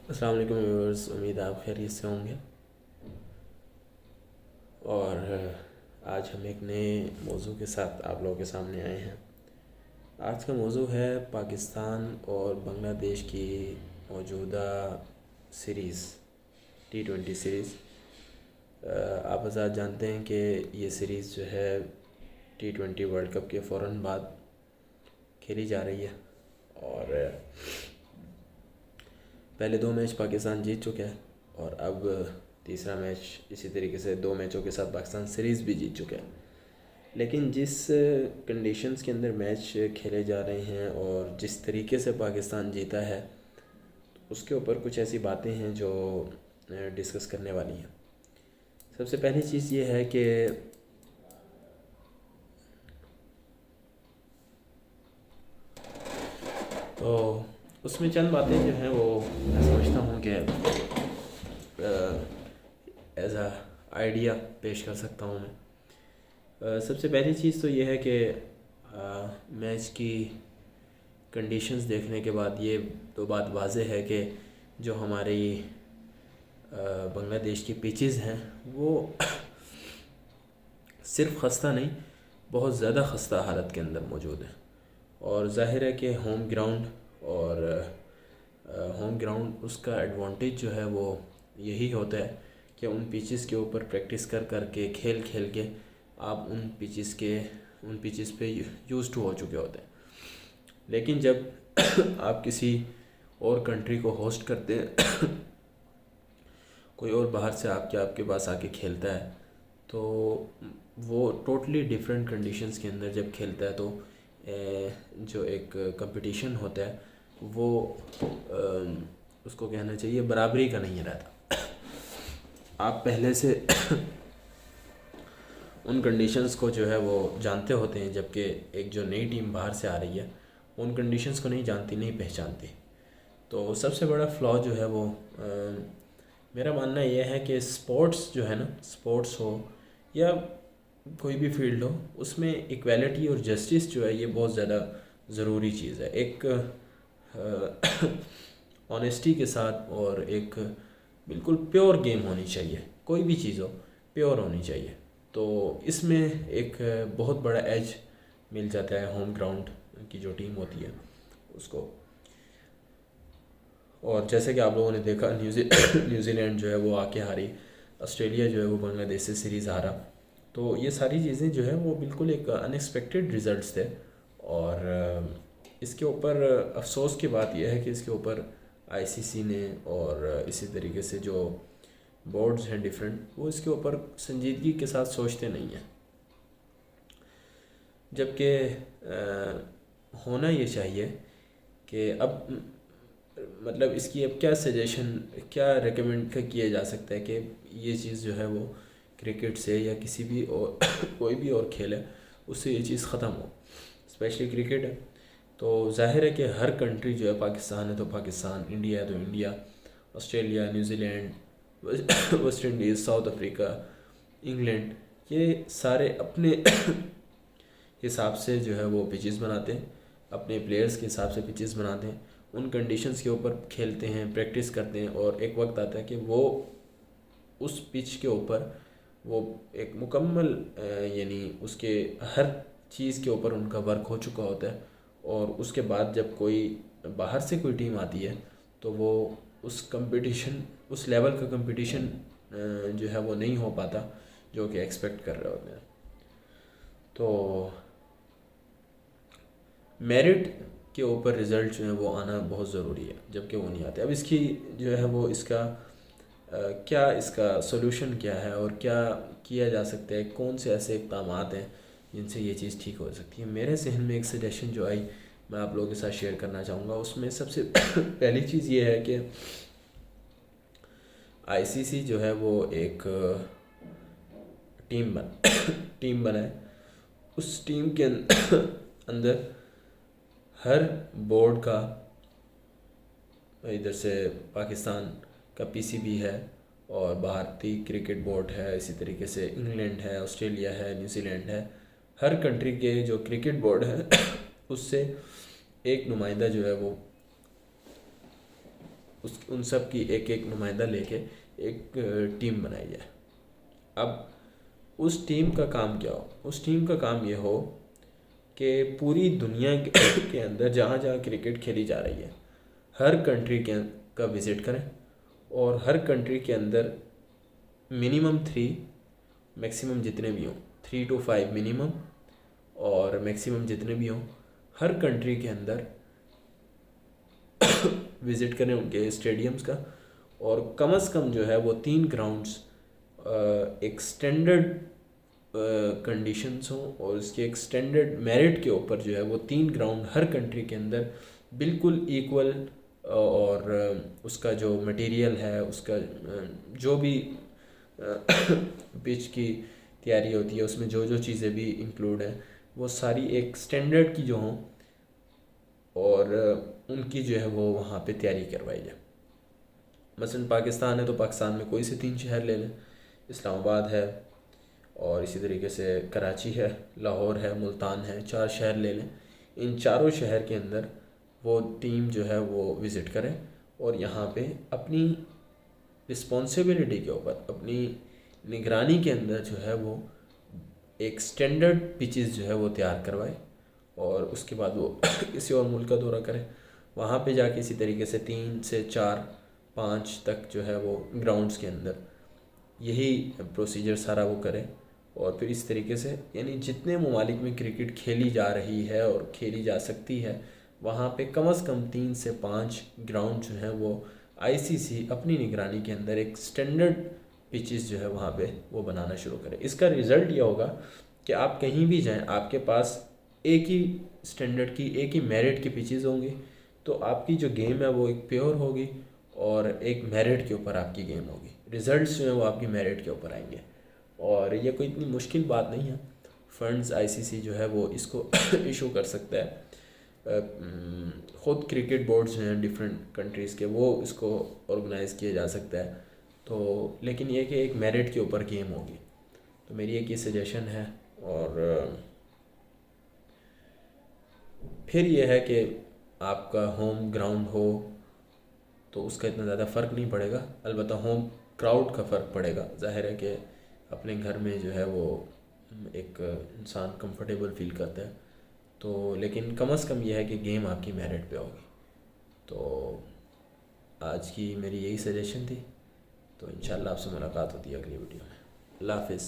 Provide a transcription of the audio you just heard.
السلام علیکم ویورز، امید آپ خیریت سے ہوں گے۔ اور آج ہم ایک نئے موضوع کے ساتھ آپ لوگوں کے سامنے آئے ہیں۔ آج کا موضوع ہے پاکستان اور بنگلہ دیش کی موجودہ سیریز T20 سیریز۔ آپ حضرات جانتے ہیں کہ یہ سیریز جو ہے T20 ورلڈ کپ کے فوراً بعد کھیلی جا رہی ہے، اور پہلے 2 میچ پاکستان جیت چکا ہے، اور اب تیسرا میچ اسی طریقے سے 2 میچوں کے ساتھ پاکستان سیریز بھی جیت چکا ہے۔ لیکن جس کنڈیشنز کے اندر میچ کھیلے جا رہے ہیں اور جس طریقے سے پاکستان جیتا ہے، اس کے اوپر کچھ ایسی باتیں ہیں جو ڈسکس کرنے والی ہیں۔ سب سے پہلی چیز یہ ہے کہ تو اس میں چند باتیں جو ہیں وہ میں سمجھتا ہوں کہ ایز اے آئیڈیا پیش کر سکتا ہوں میں۔ سب سے پہلی چیز تو یہ ہے کہ میچ کی کنڈیشنز دیکھنے کے بعد یہ تو بات واضح ہے کہ جو ہماری بنگلہ دیش کی پیچز ہیں وہ صرف خستہ نہیں، بہت زیادہ خستہ حالت کے اندر موجود ہیں، اور ظاہر ہے کہ ہوم گراؤنڈ اور ہوم گراؤنڈ اس کا ایڈوانٹیج جو ہے وہ یہی ہوتا ہے کہ ان پیچز کے اوپر پریکٹس کر کر کے کھیل کے آپ ان پیچز پہ یوز ٹو ہو چکے ہوتے ہیں۔ لیکن جب آپ کسی اور کنٹری کو ہوسٹ کرتے ہیں، کوئی اور باہر سے آپ کے پاس آ کے کھیلتا ہے، تو وہ ٹوٹلی ڈیفرنٹ کنڈیشنز کے اندر جب کھیلتا ہے تو جو ایک کمپٹیشن ہوتا ہے وہ اس کو کہنا چاہیے برابری کا نہیں رہتا۔ آپ پہلے سے ان کنڈیشنز کو جو ہے وہ جانتے ہوتے ہیں، جبکہ ایک جو نئی ٹیم باہر سے آ رہی ہے ان کنڈیشنز کو نہیں جانتی، نہیں پہچانتی۔ تو سب سے بڑا فلا جو ہے وہ میرا ماننا یہ ہے کہ سپورٹس جو ہے نا، سپورٹس ہو یا کوئی بھی فیلڈ ہو، اس میں ایکویلٹی اور جسٹس جو ہے یہ بہت زیادہ ضروری چیز ہے۔ ایک آنیسٹی کے ساتھ اور ایک بالکل پیور گیم ہونی چاہیے، کوئی بھی چیز ہو پیور ہونی چاہیے۔ تو اس میں ایک بہت بڑا ایج مل جاتا ہے ہوم گراؤنڈ کی جو ٹیم ہوتی ہے اس کو۔ اور جیسے کہ آپ لوگوں نے دیکھا نیوزی لینڈ جو ہے وہ آ کے ہاری، آسٹریلیا جو ہے وہ بنگلہ دیش سے سیریز ہارا، تو یہ ساری چیزیں جو ہے وہ بالکل ایک ان ایکسپیکٹڈ ریزلٹس تھے۔ اور اس کے اوپر افسوس کی بات یہ ہے کہ اس کے اوپر ICC نے اور اسی طریقے سے جو بورڈز ہیں ڈیفرنٹ، وہ اس کے اوپر سنجیدگی کے ساتھ سوچتے نہیں ہیں، جبکہ ہونا یہ چاہیے کہ اب مطلب اس کی اب کیا سجیشن، کیا ریکمینڈ کیا جا سکتا ہے کہ یہ چیز جو ہے وہ کرکٹ سے یا کسی بھی اور کوئی بھی اور کھیل ہے اس سے یہ چیز ختم ہو، اسپیشلی کرکٹ ہے۔ تو ظاہر ہے کہ ہر کنٹری جو ہے، پاکستان ہے تو پاکستان، انڈیا ہے تو India, Australia, New Zealand, West Indies, South Africa, England, یہ سارے اپنے حساب سے جو ہے وہ پچز بناتے ہیں، اپنے پلیئرز کے حساب سے پچز بناتے ہیں، ان کنڈیشنز کے اوپر کھیلتے ہیں، پریکٹس کرتے ہیں، اور ایک وقت آتا ہے کہ وہ اس پچ کے اوپر وہ ایک مکمل یعنی اس کے ہر چیز کے اوپر ان کا ورک ہو چکا ہوتا ہے، اور اس کے بعد جب کوئی باہر سے کوئی ٹیم آتی ہے تو وہ اس کمپٹیشن، اس لیول کا کمپٹیشن جو ہے وہ نہیں ہو پاتا جو کہ ایکسپیکٹ کر رہے ہوتے ہیں۔ تو میرٹ کے اوپر رزلٹ جو ہے وہ آنا بہت ضروری ہے، جبکہ وہ نہیں آتے۔ اب اس کی جو ہے وہ اس کا کیا، اس کا سولوشن کیا ہے اور کیا کیا جا سکتا ہے، کون سے ایسے اقدامات ہیں جن سے یہ چیز ٹھیک ہو سکتی ہے۔ میرے ذہن میں ایک سجیشن جو آئی میں آپ لوگوں کے ساتھ شیئر کرنا چاہوں گا۔ اس میں سب سے پہلی چیز یہ ہے کہ ICC جو ہے وہ ایک ٹیم بنائے، اس ٹیم کے اندر ہر بورڈ کا، ادھر سے پاکستان کا PCB ہے، اور بھارتی کرکٹ بورڈ ہے، اسی طریقے سے انگلینڈ ہے، آسٹریلیا ہے، نیوزی لینڈ ہے، ہر کنٹری کے جو کرکٹ بورڈ ہے اس سے ایک نمائندہ جو ہے وہ ان سب کی ایک ایک نمائندہ لے کے ایک ٹیم بنائی جائے۔ اب اس ٹیم کا کام کیا ہو؟ اس ٹیم کا کام یہ ہو کہ پوری دنیا کے اندر جہاں جہاں کرکٹ کھیلی جا رہی ہے ہر کنٹری کا وزٹ کریں، اور ہر کنٹری کے اندر منیمم 3، میکسیمم جتنے بھی ہوں 3 to 5 منیمم، اور میکسیمم جتنے بھی ہوں ہر کنٹری کے اندر وزٹ کریں ان کے اسٹیڈیمز کا، اور کم از کم جو ہے وہ 3 گراؤنڈز ایک سٹینڈرڈ کنڈیشنز ہوں، اور اس کے ایک سٹینڈرڈ میرٹ کے اوپر جو ہے وہ 3 گراؤنڈ ہر کنٹری کے اندر بالکل ایکول، اور اس کا جو مٹیریل ہے، اس کا جو بھی پچ کی تیاری ہوتی ہے، اس میں جو جو چیزیں بھی انکلوڈ ہیں وہ ساری ایک سٹینڈرڈ کی جو ہوں، اور ان کی جو ہے وہ وہاں پہ تیاری کروائی جائے۔ مثلا پاکستان ہے تو پاکستان میں کوئی سے 3 شہر لے لیں، اسلام آباد ہے، اور اسی طریقے سے کراچی ہے، لاہور ہے، ملتان ہے، 4 شہر لے لیں۔ ان چاروں شہر کے اندر وہ ٹیم جو ہے وہ وزٹ کرے، اور یہاں پہ اپنی رسپانسبلٹی کے اوپر، اپنی نگرانی کے اندر جو ہے وہ ایک سٹینڈرڈ پچز جو ہے وہ تیار کروائے، اور اس کے بعد وہ کسی اور ملک کا دورہ کرے، وہاں پہ جا کے اسی طریقے سے 3 سے 4 5 تک جو ہے وہ گراؤنڈز کے اندر یہی پروسیجر سارا وہ کرے، اور پھر اس طریقے سے یعنی جتنے ممالک میں کرکٹ کھیلی جا رہی ہے اور کھیلی جا سکتی ہے وہاں پہ کم از کم 3 سے 5 گراؤنڈ جو ہیں وہ ICC اپنی نگرانی کے اندر ایک سٹینڈرڈ پچز جو ہے وہاں پہ وہ بنانا شروع کرے۔ اس کا رزلٹ یہ ہوگا کہ آپ کہیں بھی جائیں آپ کے پاس ایک ہی سٹینڈرڈ کی، ایک ہی میرٹ کی پچز ہوں گی، تو آپ کی جو گیم ہے وہ ایک پیور ہوگی، اور ایک میرٹ کے اوپر آپ کی گیم ہوگی، ریزلٹس جو ہیں وہ آپ کی میرٹ کے اوپر آئیں گے، اور یہ کوئی اتنی مشکل بات نہیں ہے۔ فنڈز ICC جو ہے وہ اس کو ایشو کر سکتا ہے، خود کرکٹ بورڈز ہیں ڈفرینٹ کنٹریز کے، وہ اس کو آرگنائز کیا جا سکتا ہے، تو لیکن یہ کہ ایک میرٹ کے اوپر گیم ہوگی۔ تو میری ایک یہ سجیشن ہے، اور پھر یہ ہے کہ آپ کا ہوم گراؤنڈ ہو تو اس کا اتنا زیادہ فرق نہیں پڑے گا، البتہ ہوم کراؤڈ کا فرق پڑے گا۔ ظاہر ہے کہ اپنے گھر میں جو ہے وہ ایک انسان کمفرٹیبل فیل کرتا ہے، تو لیکن کم از کم یہ ہے کہ گیم آپ کی میرٹ پہ ہوگی۔ تو آج کی میری یہی سجیشن تھی، تو انشاءاللہ آپ سے ملاقات ہوتی ہے اگلی ویڈیو میں۔ اللہ حافظ۔